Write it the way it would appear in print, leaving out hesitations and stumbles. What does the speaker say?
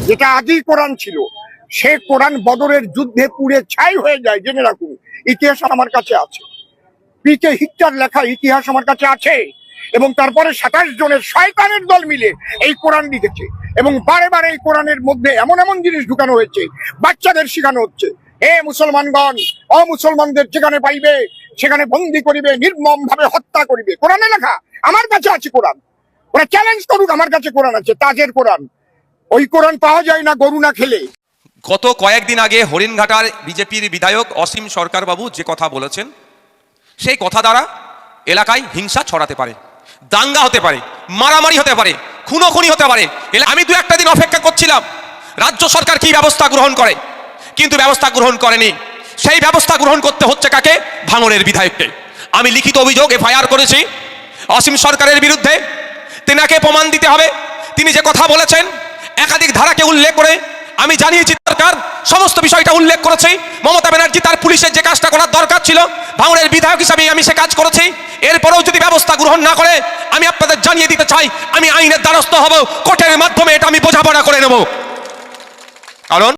যেটা আদি কোরআন ছিল, সে কোরআন বদরের যুদ্ধে পুড়ে ছাই হয়ে যায়। জেনে রাখুন, ইতিহাস আমার কাছে আছে, পিকে হিটলার লেখা ইতিহাস আমার কাছে আছে। এবং তারপরে 27 জনের শয়তানের দল মিলে এই কোরআন লিখেছে, এবং বারে বারে এই কোরআনের মধ্যে এমন এমন জিনিস ঢুকানো হয়েছে, বাচ্চাদের শেখানো হচ্ছে, হে মুসলমানগণ, অমুসলমানদের যেখানে পাইবে সেখানে বন্দি করিবে, নির্মম ভাবে হত্যা করিবে। কোরআনে লেখা, আমার কাছে আছে কোরআন। ওরা চ্যালেঞ্জ করুক, আমার কাছে কোরআন আছে, তাজের কোরআন। ওই কোরআন পাওয়া যায় না গরু না খেলে। গত কয়েকদিন আগে হরিণঘাটার বিজেপির বিধায়ক অসীম সরকার বাবু যে কথা বলেছেন, সেই কথা দ্বারা এলাকায় হিংসা ছড়াতে পারে, দাঙ্গা হতে পারে, মারামারি হতে পারে, খুনোখুনি হতে পারে। আমি দু একটা দিন অপেক্ষা করছিলাম রাজ্য সরকার কি ব্যবস্থা গ্রহণ করে, কিন্তু ব্যবস্থা গ্রহণ করেনি। সেই ব্যবস্থা গ্রহণ করতে হচ্ছে কাকে? ভাঙড়ের বিধায়ককে। আমি লিখিত অভিযোগ এফআইআর করেছি অসীম সরকারের বিরুদ্ধে। তেনাকে প্রমাণ দিতে হবে। তিনি যে কথা বলেছেন একাধিক ধারাকে উল্লেখ করে আমি জানিয়েছি, সরকার সমস্ত বিষয়টা উল্লেখ করেছে। মমতা ব্যানার্জি তার পুলিশের যে কাজটা করার দরকার ছিল, ভাঙড়ের বিধায়ক হিসাবে আমি সে কাজ করেছি। এরপরেও যদি ব্যবস্থা গ্রহণ না করে, আমি আপনাদের জানিয়ে দিতে চাই, আমি আইনের দ্বারস্থ হব, কোর্টের মাধ্যমে এটা আমি বোঝাপড়া করে নেব। কারণ